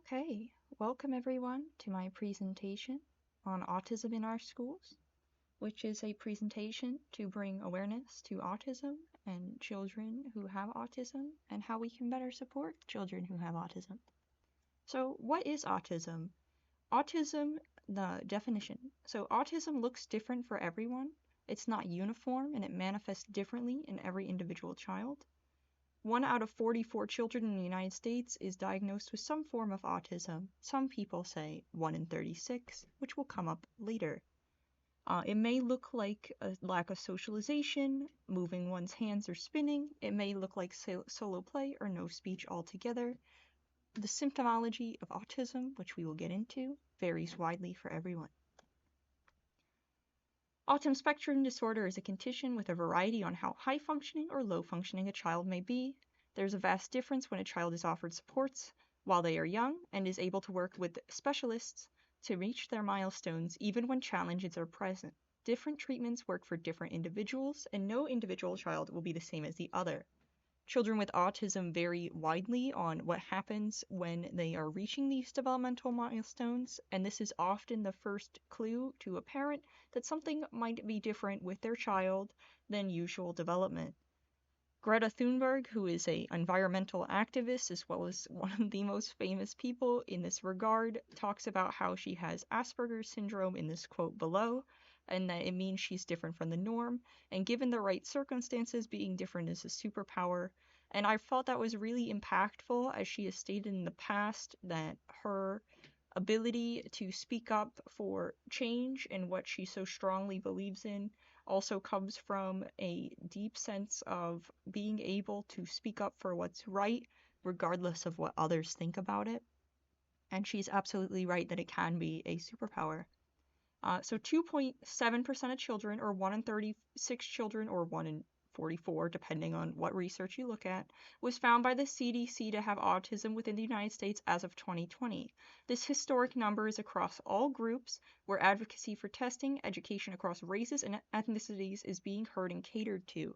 Okay, welcome everyone to my presentation on autism in our schools, which is a presentation to bring awareness to autism and children who have autism and how we can better support children who have autism. So, what is autism? Autism, the definition. So, autism looks different for everyone. It's not uniform and it manifests differently in every individual child. 1 out of 44 children in the United States is diagnosed with some form of autism. Some people say 1 in 36, which will come up later. It may look like a lack of socialization, moving one's hands or spinning. It may look like solo play or no speech altogether. The symptomology of autism, which we will get into, varies widely for everyone. Autism spectrum disorder is a condition with a variety on how high functioning or low functioning a child may be. There's a vast difference when a child is offered supports while they are young and is able to work with specialists to reach their milestones even when challenges are present. Different treatments work for different individuals, and no individual child will be the same as the other. Children with autism vary widely on what happens when they are reaching these developmental milestones, and this is often the first clue to a parent that something might be different with their child than usual development. Greta Thunberg, who is an environmental activist as well as one of the most famous people in this regard, talks about how she has Asperger's syndrome in this quote below, and that it means she's different from the norm, and given the right circumstances, being different is a superpower. And I felt that was really impactful, as she has stated in the past that her ability to speak up for change and what she so strongly believes in also comes from a deep sense of being able to speak up for what's right, regardless of what others think about it. And she's absolutely right that it can be a superpower. So 2.7% of children, or 1 in 36 children, or 1 in 44, depending on what research you look at, was found by the CDC to have autism within the United States as of 2020. This historic number is across all groups where advocacy for testing, education across races and ethnicities is being heard and catered to.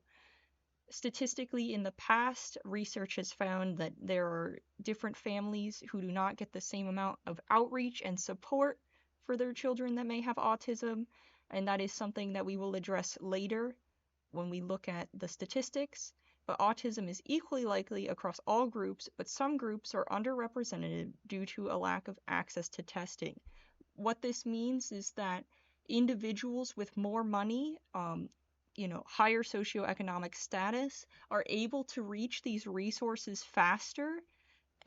Statistically, in the past, research has found that there are different families who do not get the same amount of outreach and support for their children that may have autism, and that is something that we will address later when we look at the statistics. But autism is equally likely across all groups, but some groups are underrepresented due to a lack of access to testing. What this means is that individuals with more money, higher socioeconomic status, are able to reach these resources faster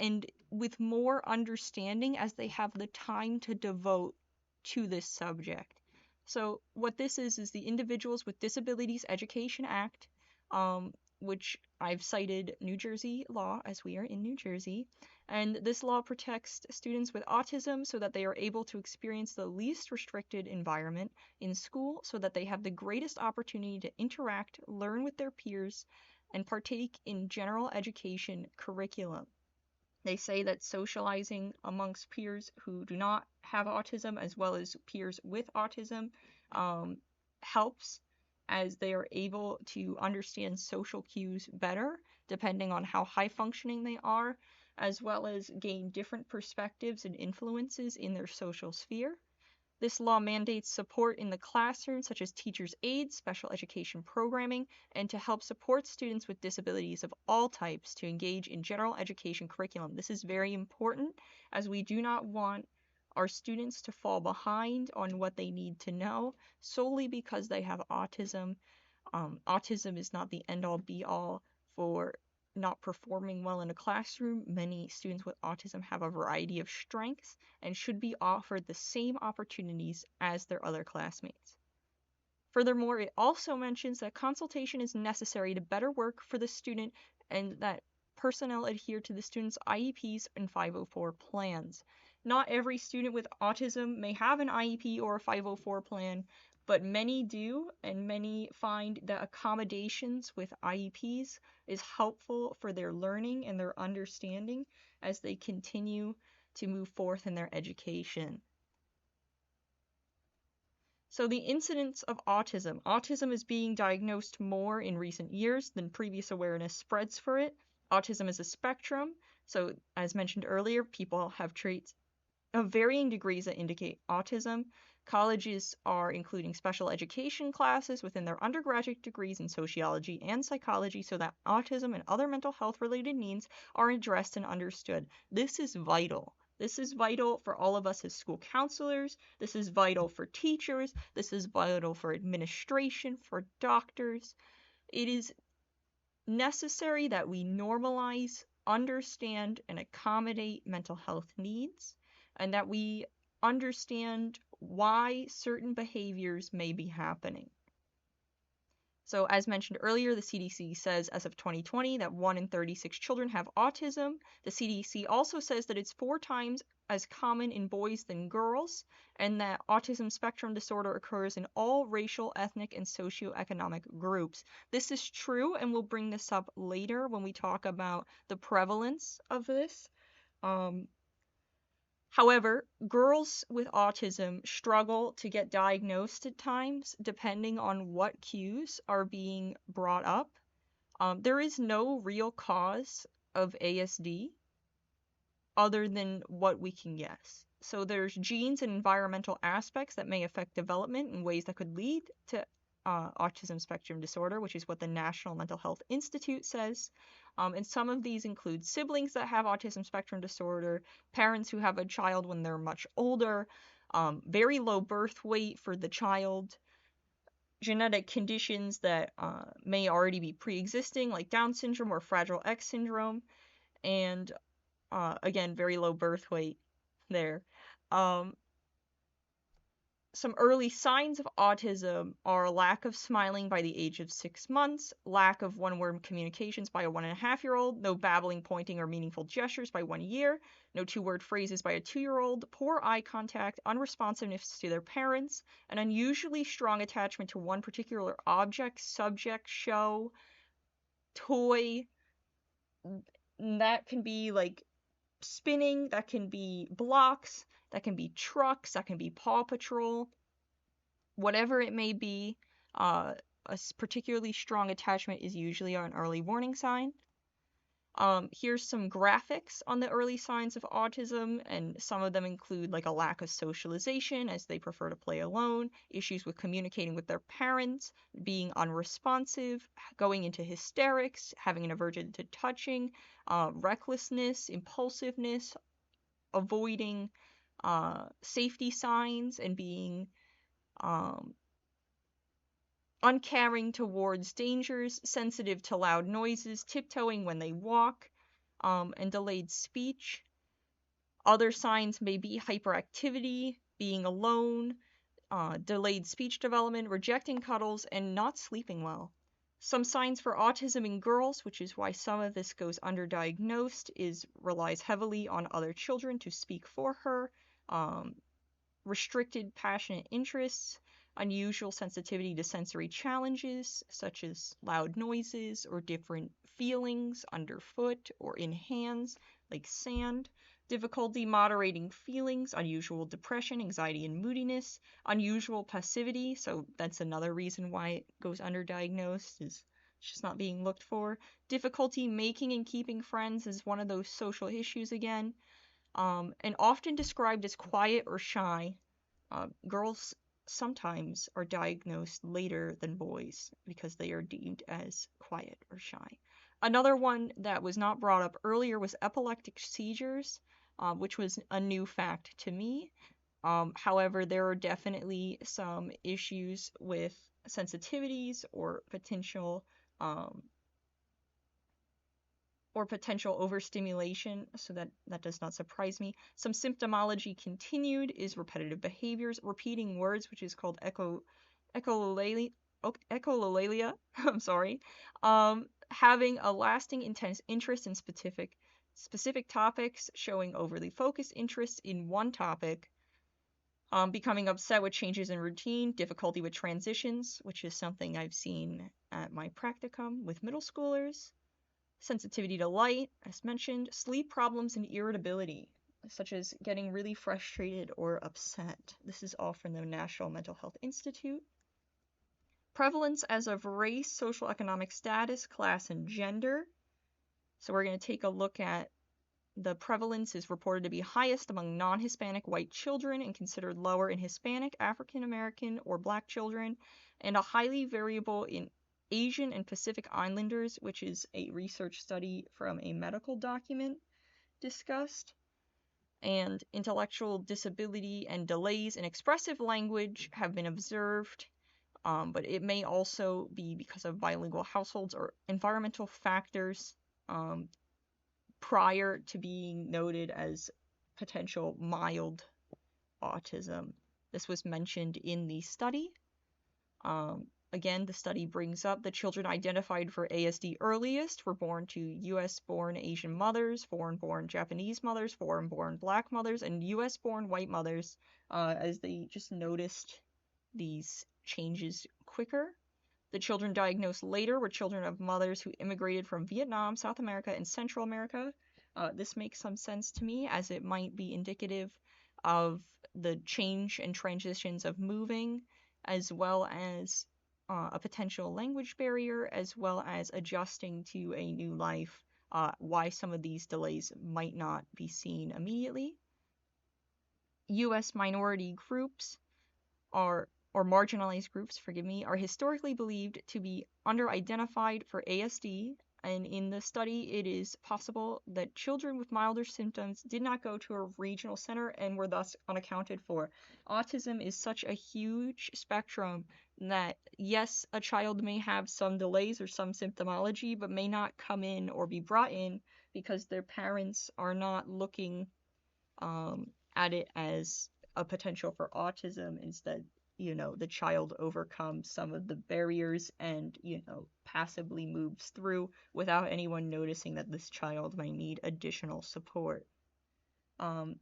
and with more understanding as they have the time to devote to this subject. So what this is the Individuals with Disabilities Education Act, which I've cited New Jersey law, as we are in New Jersey, and this law protects students with autism so that they are able to experience the least restricted environment in school so that they have the greatest opportunity to interact, learn with their peers, and partake in general education curriculum. They say that socializing amongst peers who do not have autism as well as peers with autism helps, as they are able to understand social cues better depending on how high functioning they are, as well as gain different perspectives and influences in their social sphere. This law mandates support in the classroom, such as teachers' aides, special education programming, and to help support students with disabilities of all types to engage in general education curriculum. This is very important, as we do not want our students to fall behind on what they need to know solely because they have autism. Autism is not the end-all be-all for not performing well in a classroom. Many students with autism have a variety of strengths and should be offered the same opportunities as their other classmates. Furthermore, it also mentions that consultation is necessary to better work for the student and that personnel adhere to the student's IEPs and 504 plans. Not every student with autism may have an IEP or a 504 plan, but many do, and many find that accommodations with IEPs is helpful for their learning and their understanding as they continue to move forth in their education. So the incidence of autism. Autism is being diagnosed more in recent years than previous awareness spreads for it. Autism is a spectrum, So, as mentioned earlier, people have traits of varying degrees that indicate autism. Colleges are including special education classes within their undergraduate degrees in sociology and psychology so that autism and other mental health related needs are addressed and understood. This is vital. This is vital for all of us as school counselors. This is vital for teachers. This is vital for administration, for doctors. It is necessary that we normalize, understand, and accommodate mental health needs, and that we understand why certain behaviors may be happening. So, as mentioned earlier, the CDC says as of 2020 that 1 in 36 children have autism. The CDC also says that it's 4 times as common in boys than girls, and that autism spectrum disorder occurs in all racial, ethnic, and socioeconomic groups. This is true, and we'll bring this up later when we talk about the prevalence of this. However, girls with autism struggle to get diagnosed at times, depending on what cues are being brought up. There is no real cause of ASD other than what we can guess. So there's genes and environmental aspects that may affect development in ways that could lead to autism spectrum disorder, which is what the National Mental Health Institute says. And some of these include siblings that have autism spectrum disorder, parents who have a child when they're much older, very low birth weight for the child, genetic conditions that may already be pre-existing, like Down syndrome or Fragile X syndrome, and again, very low birth weight there. Some early signs of autism are lack of smiling by the age of 6 months, lack of one-word communications by a 1.5-year-old, no babbling, pointing, or meaningful gestures by 1 year, no two-word phrases by a 2-year-old, poor eye contact, unresponsiveness to their parents, an unusually strong attachment to one particular object, subject, show, toy. That can be like spinning, that can be blocks, that can be trucks, that can be Paw Patrol, whatever it may be. A particularly strong attachment is usually an early warning sign. Here's some graphics on the early signs of autism, and some of them include like a lack of socialization as they prefer to play alone, issues with communicating with their parents, being unresponsive, going into hysterics, having an aversion to touching, recklessness, impulsiveness, avoiding safety signs, and being uncaring towards dangers, sensitive to loud noises, tiptoeing when they walk, and delayed speech. Other signs may be hyperactivity, being alone, delayed speech development, rejecting cuddles, and not sleeping well. Some signs for autism in girls, which is why some of this goes underdiagnosed, relies heavily on other children to speak for her, restricted passionate interests, unusual sensitivity to sensory challenges, such as loud noises or different feelings underfoot or in hands, like sand, difficulty moderating feelings, unusual depression, anxiety, and moodiness, unusual passivity, so that's another reason why it goes underdiagnosed, is it's just not being looked for, difficulty making and keeping friends is one of those social issues again, and often described as quiet or shy. Girls sometimes are diagnosed later than boys because they are deemed as quiet or shy. Another one that was not brought up earlier was epileptic seizures, which was a new fact to me. However, there are definitely some issues with sensitivities or potential overstimulation, so that does not surprise me. Some symptomology continued is repetitive behaviors, repeating words, which is called echolalia. I'm sorry. Having a lasting, intense interest in specific topics, showing overly focused interest in one topic, becoming upset with changes in routine, difficulty with transitions, which is something I've seen at my practicum with middle schoolers, sensitivity to light, as mentioned, sleep problems, and irritability, such as getting really frustrated or upset. This is all from the National Mental Health Institute. Prevalence as of race, social economic status, class, and gender. So we're going to take a look at The prevalence is reported to be highest among non-Hispanic white children and considered lower in Hispanic, African American, or Black children, and a highly variable in Asian and Pacific Islanders, which is a research study from a medical document discussed. And intellectual disability and delays in expressive language have been observed, but it may also be because of bilingual households or environmental factors prior to being noted as potential mild autism. This was mentioned in the study. Again, the study brings up the children identified for ASD earliest were born to US-born Asian mothers, foreign-born Japanese mothers, foreign-born Black mothers, and US-born white mothers, as they just noticed these changes quicker. The children diagnosed later were children of mothers who immigrated from Vietnam, South America, and Central America. This makes some sense to me, as it might be indicative of the change and transitions of moving, as well as a potential language barrier, as well as adjusting to a new life, why some of these delays might not be seen immediately. U.S. minority groups or marginalized groups, are historically believed to be under-identified for ASD, and in the study it is possible that children with milder symptoms did not go to a regional center and were thus unaccounted for. Autism is such a huge spectrum that, yes, a child may have some delays or some symptomology, but may not come in or be brought in because their parents are not looking at it as a potential for autism. Instead, the child overcomes some of the barriers and, passively moves through without anyone noticing that this child might need additional support. In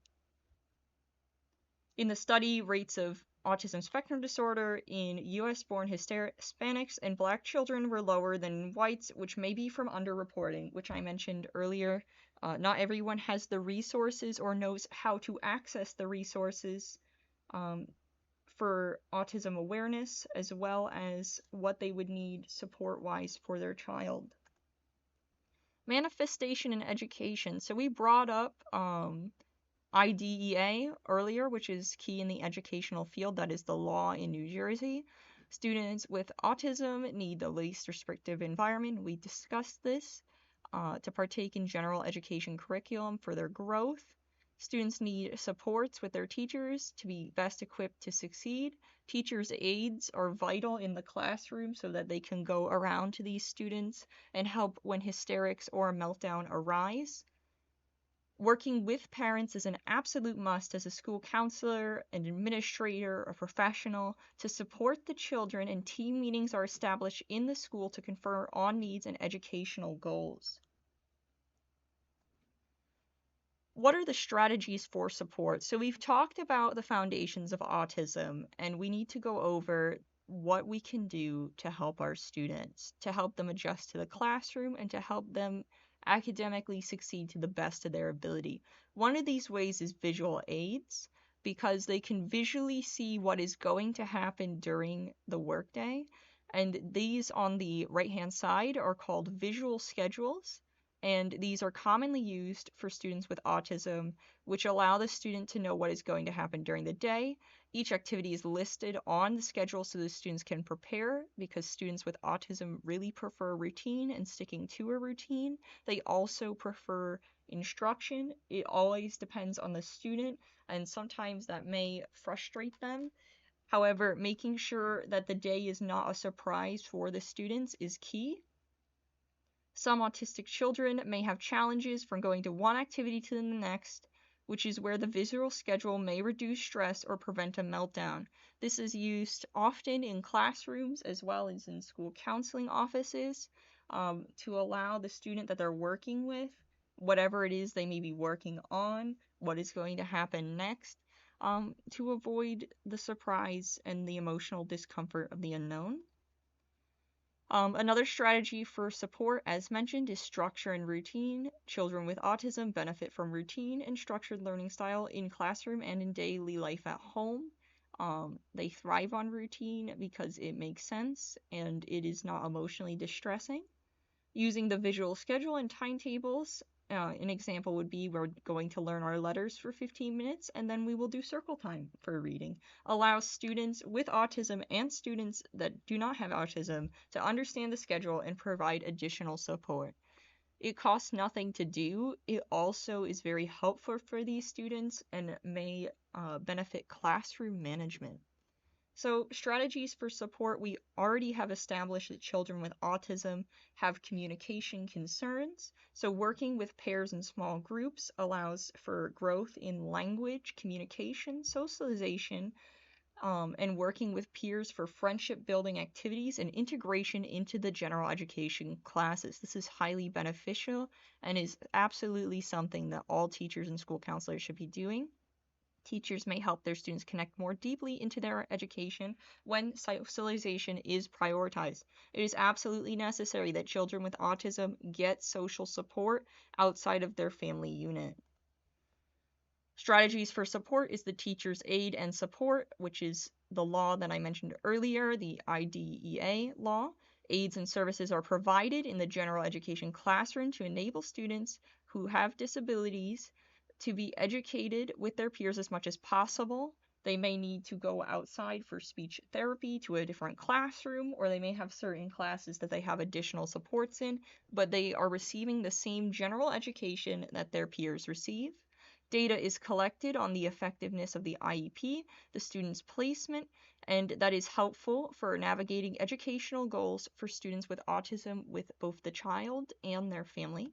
the study, rates of autism spectrum disorder in US-born Hispanics and Black children were lower than whites, which may be from underreporting, which I mentioned earlier. Not everyone has the resources or knows how to access the resources for autism awareness, as well as what they would need support-wise for their child. Manifestation in education. So we brought up IDEA earlier, which is key in the educational field. That is the law in New Jersey. Students with autism need the least restrictive environment. We discussed this to partake in general education curriculum for their growth. Students need supports with their teachers to be best equipped to succeed. Teachers' aides are vital in the classroom so that they can go around to these students and help when hysterics or a meltdown arise. Working with parents is an absolute must as a school counselor, an administrator, a professional to support the children, and team meetings are established in the school to confer on needs and educational goals. What are the strategies for support? So we've talked about the foundations of autism, and we need to go over what we can do to help our students, to help them adjust to the classroom, and to help them academically succeed to the best of their ability. One of these ways is visual aids, because they can visually see what is going to happen during the workday. And these on the right-hand side are called visual schedules. And these are commonly used for students with autism, which allow the student to know what is going to happen during the day. Each activity is listed on the schedule so the students can prepare, because students with autism really prefer routine and sticking to a routine. They also prefer instruction. It always depends on the student, and sometimes that may frustrate them. However, making sure that the day is not a surprise for the students is key. Some autistic children may have challenges from going to one activity to the next, which is where the visual schedule may reduce stress or prevent a meltdown. This is used often in classrooms as well as in school counseling offices to allow the student that they're working with, whatever it is they may be working on, what is going to happen next, to avoid the surprise and the emotional discomfort of the unknown. Another strategy for support, as mentioned, is structure and routine. Children with autism benefit from routine and structured learning style in classroom and in daily life at home. They thrive on routine because it makes sense and it is not emotionally distressing. Using the visual schedule and timetables An example would be we're going to learn our letters for 15 minutes and then we will do circle time for reading. Allows students with autism and students that do not have autism to understand the schedule and provide additional support. It costs nothing to do. It also is very helpful for these students and may benefit classroom management. So strategies for support, we already have established that children with autism have communication concerns. So working with pairs and small groups allows for growth in language, communication, socialization, and working with peers for friendship building activities and integration into the general education classes. This is highly beneficial and is absolutely something that all teachers and school counselors should be doing. Teachers may help their students connect more deeply into their education when socialization is prioritized. It is absolutely necessary that children with autism get social support outside of their family unit. Strategies for support is the teacher's aid and support, which is the law that I mentioned earlier, the IDEA law. Aids and services are provided in the general education classroom to enable students who have disabilities to be educated with their peers as much as possible. They may need to go outside for speech therapy to a different classroom, or they may have certain classes that they have additional supports in, but they are receiving the same general education that their peers receive. Data is collected on the effectiveness of the IEP, the student's placement, and that is helpful for navigating educational goals for students with autism with both the child and their family.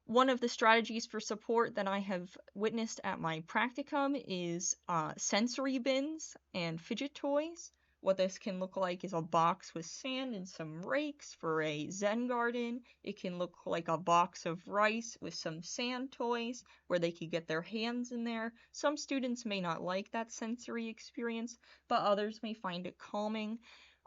One of the strategies for support that I have witnessed at my practicum is sensory bins and fidget toys. What this can look like is a box with sand and some rakes for a Zen garden. It can look like a box of rice with some sand toys where they could get their hands in there. Some students may not like that sensory experience, but others may find it calming.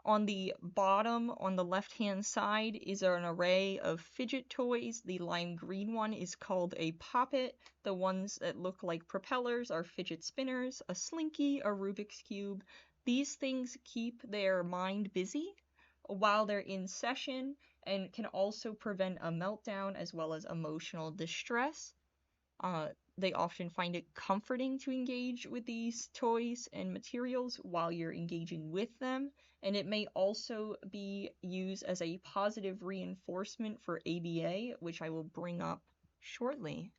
On the bottom, on the left-hand side, is an array of fidget toys. The lime green one is called a poppet. The ones that look like propellers are fidget spinners, a slinky, a Rubik's Cube. These things keep their mind busy while they're in session and can also prevent a meltdown as well as emotional distress. They often find it comforting to engage with these toys and materials while you're engaging with them, and it may also be used as a positive reinforcement for ABA, which I will bring up shortly.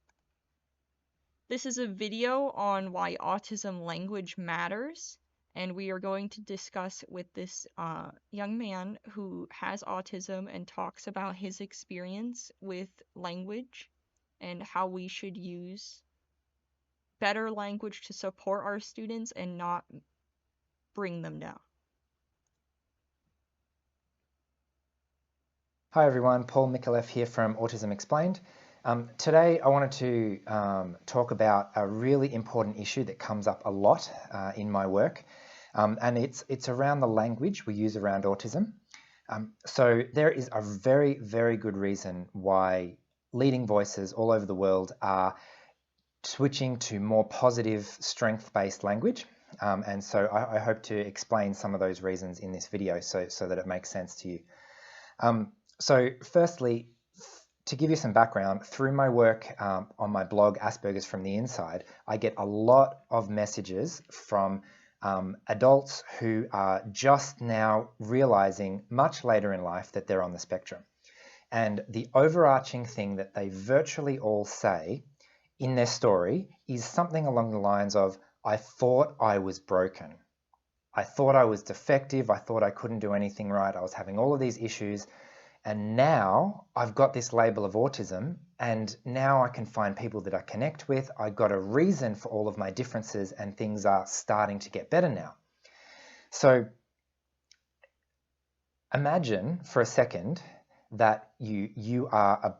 This is a video on why autism language matters, and we are going to discuss with this young man who has autism and talks about his experience with language and how we should use better language to support our students and not bring them down. Hi everyone, Paul Mikulev here from Autism Explained. Today I wanted to talk about a really important issue that comes up a lot in my work, and it's around the language we use around autism. So there is a very, very good reason why leading voices all over the world are switching to more positive, strength-based language. And so I hope to explain some of those reasons in this video so that it makes sense to you. So firstly, to give you some background, through my work on my blog, Asperger's from the Inside, I get a lot of messages from adults who are just now realizing much later in life that they're on the spectrum. And the overarching thing that they virtually all say in their story is something along the lines of, I thought I was broken. I thought I was defective. I thought I couldn't do anything right. I was having all of these issues. And now I've got this label of autism, and now I can find people that I connect with. I got a reason for all of my differences, and things are starting to get better now. So imagine for a second that you are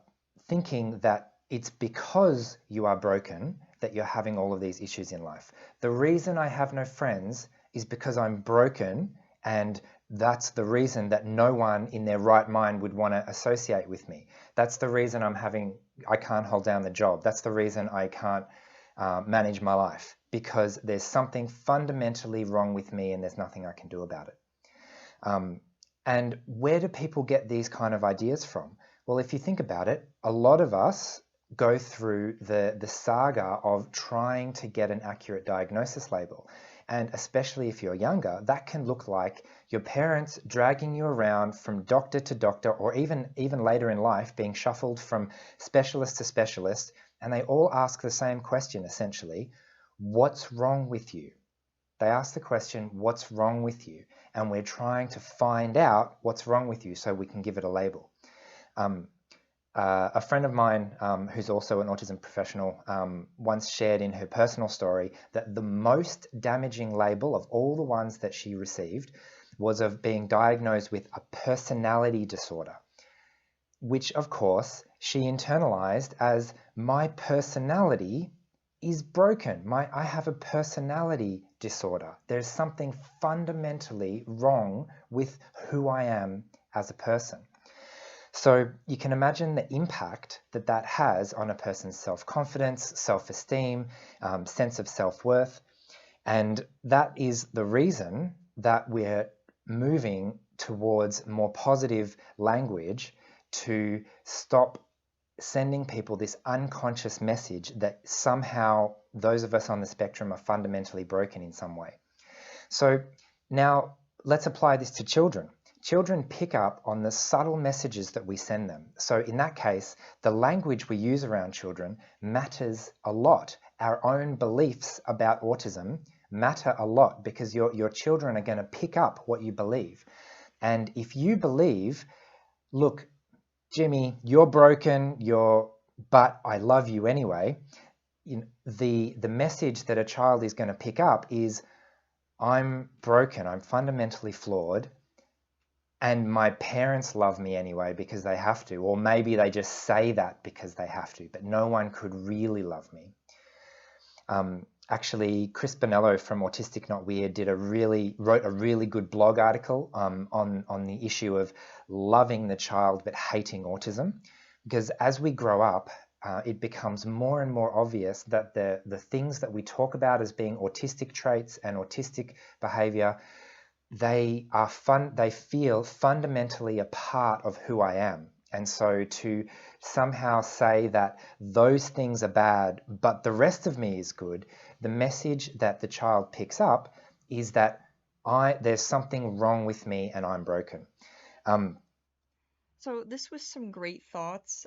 thinking that it's because you are broken that you're having all of these issues in life. The reason I have no friends is because I'm broken, and that's the reason that no one in their right mind would want to associate with me. That's the reason I can't hold down the job. That's the reason I can't manage my life, because there's something fundamentally wrong with me and there's nothing I can do about it. And where do people get these kind of ideas from? Well, if you think about it, a lot of us go through the saga of trying to get an accurate diagnosis label. And especially if you're younger, that can look like your parents dragging you around from doctor to doctor, or even later in life being shuffled from specialist to specialist. And they all ask the same question, essentially, what's wrong with you? They ask the question, what's wrong with you? And we're trying to find out what's wrong with you so we can give it a label. Um, a friend of mine who's also an autism professional once shared in her personal story that the most damaging label of all the ones that she received was of being diagnosed with a personality disorder, which of course she internalized as my personality is broken. I have a personality disorder. There's something fundamentally wrong with who I am as a person. So you can imagine the impact that that has on a person's self-confidence, self-esteem, sense of self-worth. And that is the reason that we're moving towards more positive language to stop sending people this unconscious message that somehow those of us on the spectrum are fundamentally broken in some way. So now let's apply this to children. Children pick up on the subtle messages that we send them. So in that case, the language we use around children matters a lot. Our own beliefs about autism matter a lot because your children are going to pick up what you believe. And if you believe, look, Jimmy, you're broken, but I love you anyway, the message that a child is going to pick up is, I'm broken, I'm fundamentally flawed, and my parents love me anyway because they have to, or maybe they just say that because they have to, but no one could really love me. Actually, Chris Bonello from Autistic Not Weird wrote a really good blog article on the issue of loving the child but hating autism, because as we grow up, it becomes more and more obvious that the things that we talk about as being autistic traits and autistic behavior, they feel fundamentally a part of who I am. And so to somehow say that those things are bad, but the rest of me is good, the message that the child picks up is that there's something wrong with me and I'm broken. So this was some great thoughts.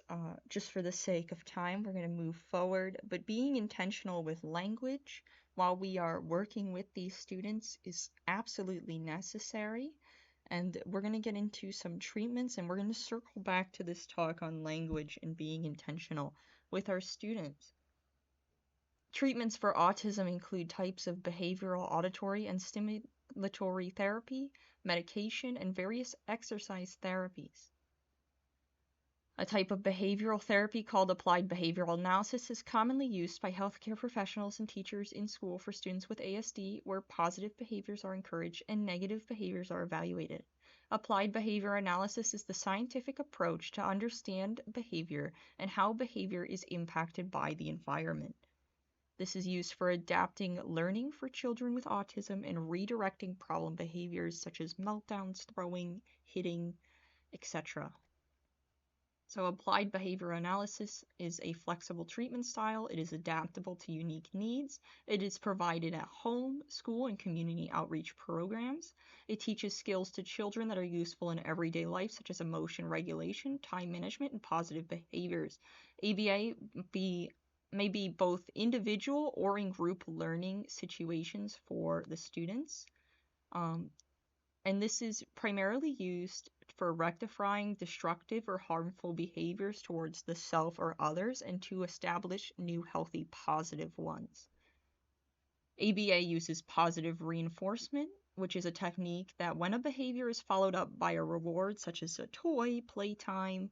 Just for the sake of time, we're going to move forward. But being intentional with language while we are working with these students is absolutely necessary. And we're going to get into some treatments, and we're going to circle back to this talk on language and being intentional with our students. Treatments for autism include types of behavioral, auditory, and stimulatory therapy, medication, and various exercise therapies. A type of behavioral therapy called applied behavioral analysis is commonly used by healthcare professionals and teachers in school for students with ASD, where positive behaviors are encouraged and negative behaviors are evaluated. Applied behavior analysis is the scientific approach to understand behavior and how behavior is impacted by the environment. This is used for adapting learning for children with autism and redirecting problem behaviors such as meltdowns, throwing, hitting, etc. So applied behavior analysis is a flexible treatment style. It is adaptable to unique needs. It is provided at home, school, and community outreach programs. It teaches skills to children that are useful in everyday life, such as emotion regulation, time management, and positive behaviors. ABA may be both individual or in group learning situations for the students. And this is primarily used for rectifying destructive or harmful behaviors towards the self or others and to establish new healthy positive ones. ABA uses positive reinforcement, which is a technique that when a behavior is followed up by a reward such as a toy, playtime,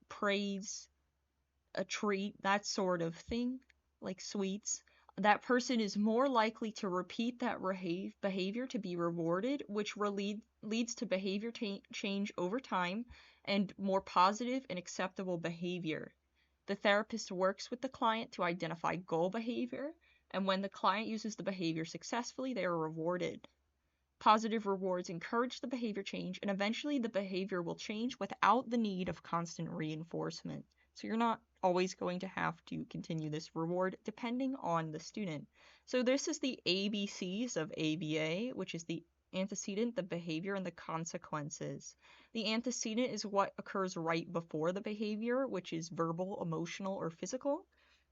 praise, a treat, that sort of thing, like sweets, that person is more likely to repeat that behavior to be rewarded, which leads to behavior change over time and more positive and acceptable behavior. The therapist works with the client to identify goal behavior, and when the client uses the behavior successfully, they are rewarded. Positive rewards encourage the behavior change, and eventually the behavior will change without the need of constant reinforcement. So you're not always going to have to continue this reward depending on the student. So this is the ABCs of ABA, which is the antecedent, the behavior, and the consequences. The antecedent is what occurs right before the behavior, which is verbal, emotional, or physical,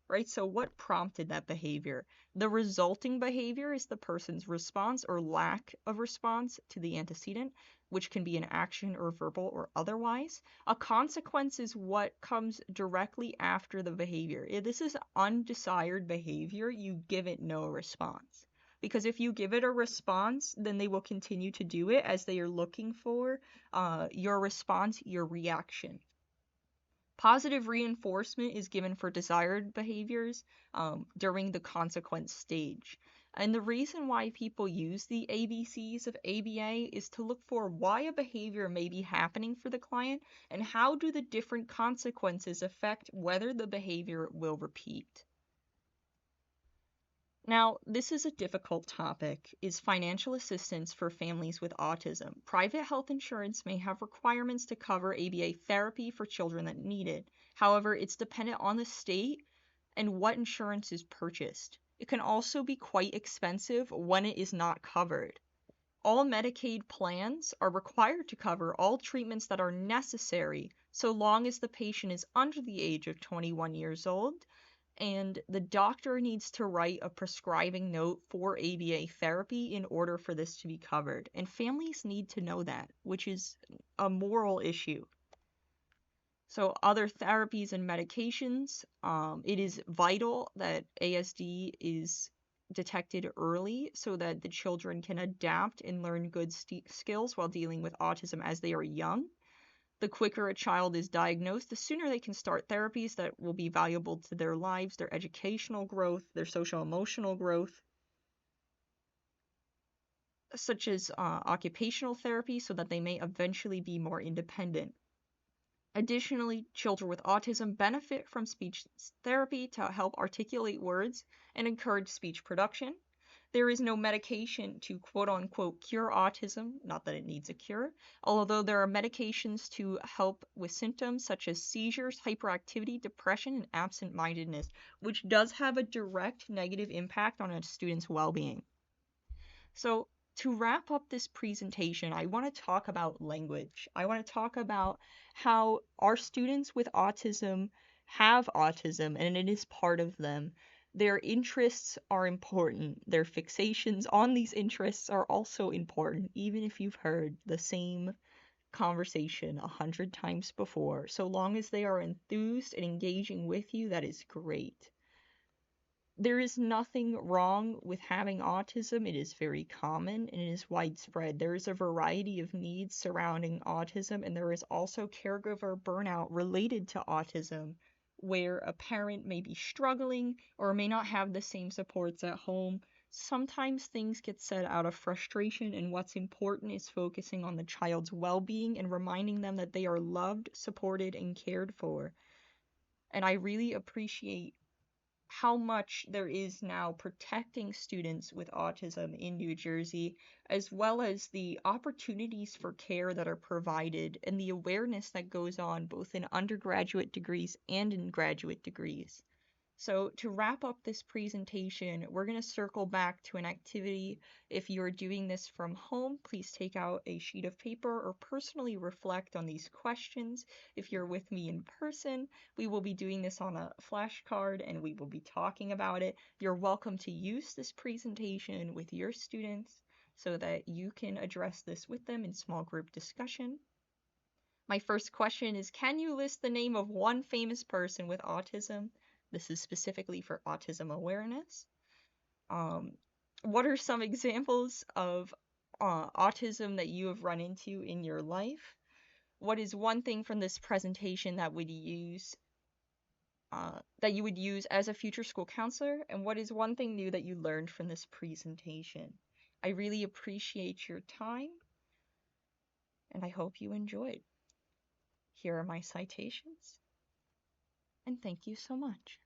right? So what prompted that behavior? The resulting behavior is the person's response or lack of response to the antecedent, which can be an action or verbal or otherwise. A consequence is what comes directly after the behavior. If this is undesired behavior, you give it no response. Because if you give it a response, then they will continue to do it as they are looking for your response, your reaction. Positive reinforcement is given for desired behaviors during the consequence stage. And the reason why people use the ABCs of ABA is to look for why a behavior may be happening for the client and how do the different consequences affect whether the behavior will repeat. Now, this is a difficult topic, is financial assistance for families with autism. Private health insurance may have requirements to cover ABA therapy for children that need it. However, it's dependent on the state and what insurance is purchased. It can also be quite expensive when it is not covered. All Medicaid plans are required to cover all treatments that are necessary so long as the patient is under the age of 21 years old, and the doctor needs to write a prescribing note for ABA therapy in order for this to be covered. And families need to know that, which is a moral issue. So other therapies and medications, it is vital that ASD is detected early so that the children can adapt and learn good skills while dealing with autism as they are young. The quicker a child is diagnosed, the sooner they can start therapies that will be valuable to their lives, their educational growth, their social emotional growth, such as occupational therapy, so that they may eventually be more independent. Additionally, children with autism benefit from speech therapy to help articulate words and encourage speech production. There is no medication to quote unquote cure autism, not that it needs a cure, although there are medications to help with symptoms such as seizures, hyperactivity, depression, and absent-mindedness, which does have a direct negative impact on a student's well-being. So to wrap up this presentation, I want to talk about language. I want to talk about how our students with autism have autism and it is part of them. Their interests are important. Their fixations on these interests are also important, even if you've heard the same conversation 100 times before. So long as they are enthused and engaging with you, that is great. There is nothing wrong with having autism. It is very common and it is widespread. There is a variety of needs surrounding autism, and there is also caregiver burnout related to autism, where a parent may be struggling or may not have the same supports at home. Sometimes things get said out of frustration, and what's important is focusing on the child's well-being and reminding them that they are loved, supported, and cared for. And I really appreciate how much there is now protecting students with autism in New Jersey, as well as the opportunities for care that are provided and the awareness that goes on both in undergraduate degrees and in graduate degrees. So to wrap up this presentation, we're going to circle back to an activity. If you're doing this from home, please take out a sheet of paper or personally reflect on these questions. If you're with me in person, we will be doing this on a flashcard and we will be talking about it. You're welcome to use this presentation with your students so that you can address this with them in small group discussion. My first question is, can you list the name of one famous person with autism? This is specifically for autism awareness. What are some examples of autism that you have run into in your life? What is one thing from this presentation that you would use as a future school counselor? And what is one thing new that you learned from this presentation? I really appreciate your time, and I hope you enjoyed. Here are my citations, and thank you so much.